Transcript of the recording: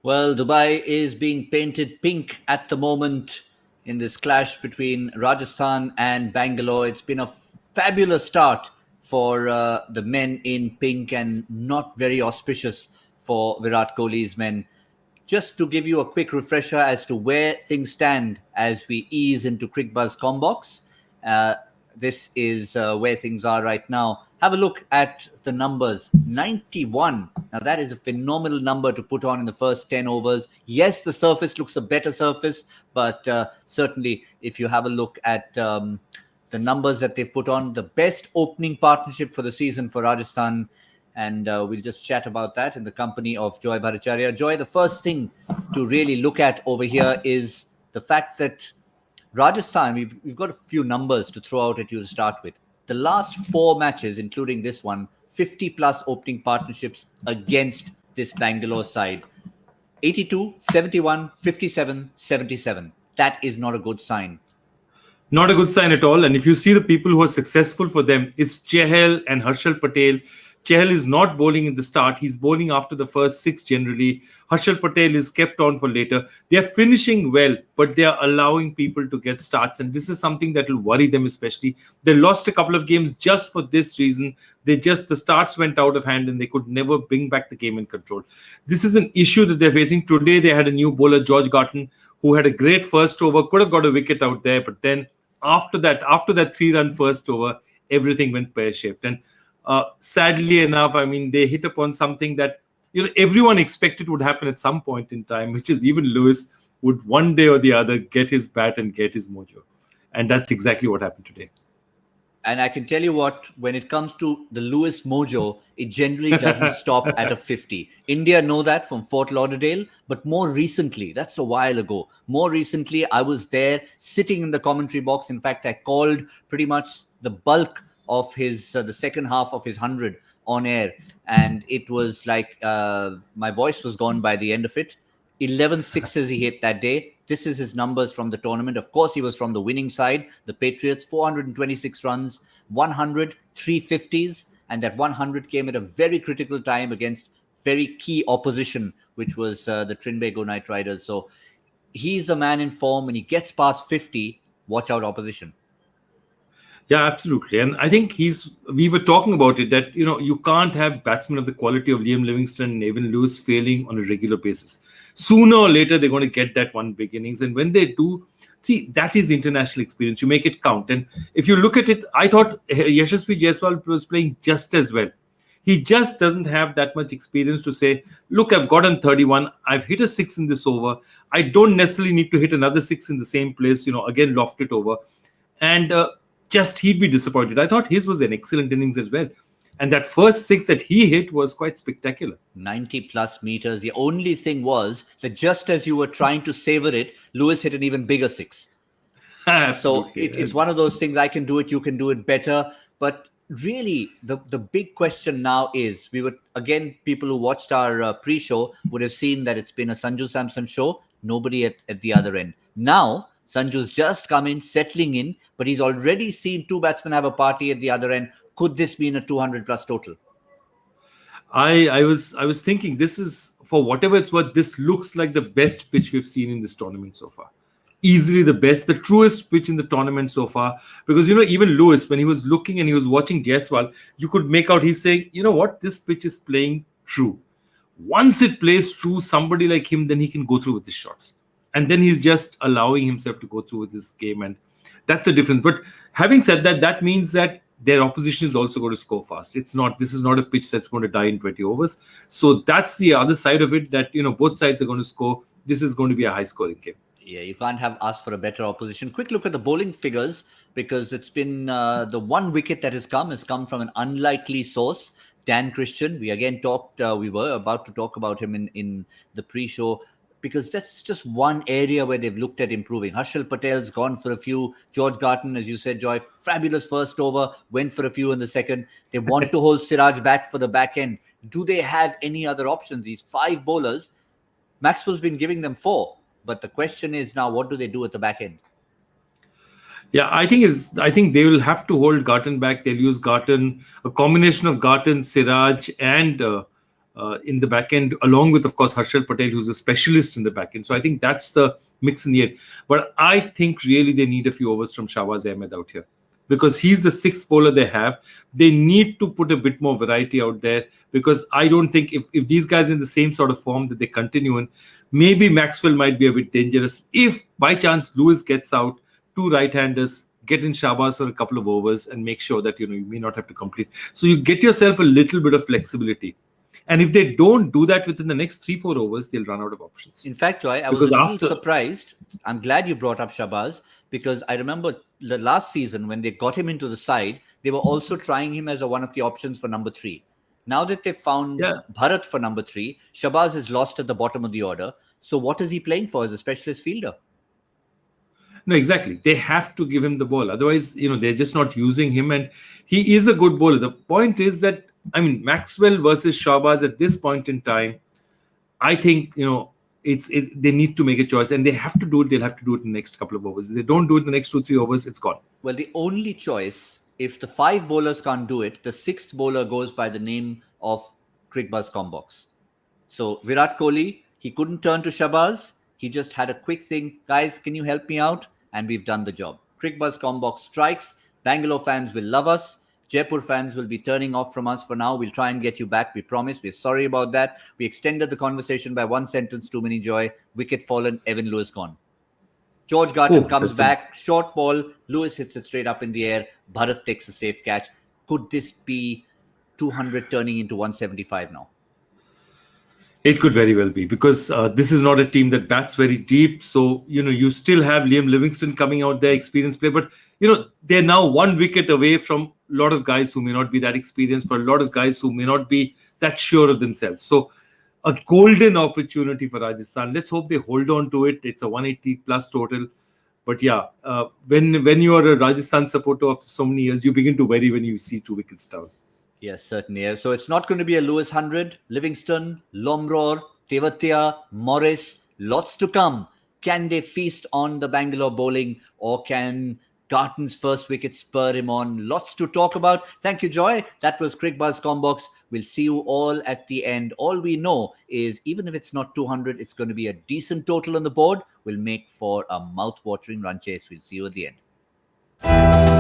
Well, Dubai is being painted pink at the moment in this clash between Rajasthan and Bangalore. It's been a fabulous start for the men in pink and not very auspicious for Virat Kohli's men. Just to give you a quick refresher as to where things stand as we ease into Cricbuzz Comm Box, uh, this is where things are right now. Have a look at the numbers. 91. Now, that is a phenomenal number to put on in the first 10 overs. Yes, the surface looks a better surface, but certainly, if you have a look at the numbers that they've put on, the best opening partnership for the season for Rajasthan. And we'll just chat about that in the company of Joy Bhattacharjya. Joy, the first thing to really look at over here is the fact that Rajasthan, we've got a few numbers to throw out at you to start with. The last four matches, including this one, 50 plus opening partnerships against this Bangalore side. 82, 71, 57, 77. That is not a good sign. Not a good sign at all. And if you see the people who are successful for them, it's Chahal and Harshal Patel. Chahal is not bowling in the start. He's bowling after the first six generally. Harshal Patel is kept on for later. They are finishing well, but they are allowing people to get starts. And this is something that will worry them especially. They lost a couple of games just for this reason. The starts went out of hand and they could never bring back the game in control. This is an issue that they're facing. Today they had a new bowler, George Garton, who had a great first over, could have got a wicket out there, but then after that 3-run first over, everything went pear-shaped. And sadly enough, I mean, they hit upon something that everyone expected would happen at some point in time, which is even Lewis would one day or the other get his bat and get his mojo. And that's exactly what happened today. And I can tell you what, when it comes to the Lewis mojo, it generally doesn't stop at a 50. India know that from Fort Lauderdale, but more recently, that's a while ago. More recently, I was there sitting in the commentary box. In fact, I called pretty much the bulk of his, the second half of his 100 on air. And it was like my voice was gone by the end of it. 11 sixes he hit that day. This is his numbers from the tournament. Of course, he was from the winning side, the Patriots, 426 runs, 100, 350s. And that 100 came at a very critical time against very key opposition, which was the Trinbago Knight Riders. So he's a man in form. When he gets past 50, watch out opposition. Yeah, absolutely. And I think we were talking about it that, you can't have batsmen of the quality of Liam Livingstone and Evan Lewis failing on a regular basis. Sooner or later, they're going to get that one big innings. And when they do, see, that is international experience. You make it count. And if you look at it, I thought Yashasvi Jaiswal was playing just as well. He just doesn't have that much experience to say, look, I've gotten 31. I've hit a 6 in this over. I don't necessarily need to hit another 6 in the same place, again, loft it over. And he'd be disappointed. I thought his was an excellent innings as well. And that first 6 that he hit was quite spectacular. 90 plus meters. The only thing was that just as you were trying to savor it, Lewis hit an even bigger 6. So it's one of those things, I can do it, you can do it better. But really, the big question now is, people who watched our pre-show would have seen that it's been a Sanju Samson show, nobody at the other end. Now, Sanju's just come in, settling in, but he's already seen 2 batsmen have a party at the other end. Could this mean a 200 plus total? I was thinking, this is, for whatever it's worth, this looks like the best pitch we've seen in this tournament so far. Easily the best, the truest pitch in the tournament so far. Because, even Lewis, when he was looking and he was watching Jaiswal, you could make out he's saying, what, this pitch is playing true. Once it plays true, somebody like him, then he can go through with his shots. And then he's just allowing himself to go through with this game. And that's the difference. But having said that, that means that their opposition is also going to score fast. This is not a pitch that's going to die in 20 overs. So that's the other side of it, that, both sides are going to score. This is going to be a high scoring game. Yeah, you can't have asked for a better opposition. Quick look at the bowling figures, because it's been the one wicket that has come from an unlikely source. Dan Christian. We again we were about to talk about him in the pre-show, because that's just one area where they've looked at improving. Harshal Patel's gone for a few. George Garton, as you said, Joy, fabulous first over, went for a few in the second. They want to hold Siraj back for the back end. Do they have any other options? These 5 bowlers, Maxwell's been giving them 4. But the question is now, what do they do at the back end? Yeah, I think they will have to hold Garton back. They'll use Garton, a combination of Garton, Siraj, and in the back end, along with, of course, Harshal Patel, who's a specialist in the back end. So I think that's the mix in the end. But I think really they need a few overs from Shahbaz Ahmed out here, because he's the sixth bowler they have. They need to put a bit more variety out there, because I don't think if these guys are in the same sort of form that they continue in, maybe Maxwell might be a bit dangerous. If by chance Lewis gets out, two right-handers, get in Shahbaz for a couple of overs and make sure that you may not have to complete. So you get yourself a little bit of flexibility. And if they don't do that within the next 3-4 overs, they'll run out of options. In fact, Joy, I was a little surprised. I'm glad you brought up Shahbaz, because I remember the last season when they got him into the side, they were also trying him as one of the options for number 3. Now that they've found Bharat for number 3, Shahbaz is lost at the bottom of the order. So what is he playing for as a specialist fielder? No, exactly. They have to give him the ball. Otherwise, they're just not using him. And he is a good bowler. The point is that, Maxwell versus Shahbaz at this point in time, I think, they need to make a choice, and they have to do it. They'll have to do it in the next couple of overs. If they don't do it in the next 2-3 overs, it's gone. Well, the only choice, if the 5 bowlers can't do it, the 6th bowler goes by the name of Cricbuzz Comm Box. So Virat Kohli, he couldn't turn to Shahbaz. He just had a quick thing. Guys, can you help me out? And we've done the job. Cricbuzz Comm Box strikes. Bangalore fans will love us. Jaipur fans will be turning off from us for now. We'll try and get you back. We promise. We're sorry about that. We extended the conversation by 1 sentence too many, Joy. Wicket fallen. Evan Lewis gone. George Garton comes back. Short ball. Lewis hits it straight up in the air. Bharat takes a safe catch. Could this be 200 turning into 175 now? It could very well be, because this is not a team that bats very deep. So, you still have Liam Livingstone coming out there, experienced player. But, they're now 1 wicket away from a lot of guys who may not be that experienced, for a lot of guys who may not be that sure of themselves. So, a golden opportunity for Rajasthan. Let's hope they hold on to it. It's a 180 plus total. But yeah, when you are a Rajasthan supporter after so many years, you begin to worry when you see 2 wickets down. Yes, certainly. So it's not going to be a Lewis 100. Livingston, Lomror, Tewatia, Morris, lots to come. Can they feast on the Bangalore bowling, or can Garton's first wicket spur him on? Lots to talk about. Thank you, Joy. That was Cricbuzz Comm Box. We'll see you all at the end. All we know is even if it's not 200, it's going to be a decent total on the board. We'll make for a mouth-watering run chase. We'll see you at the end.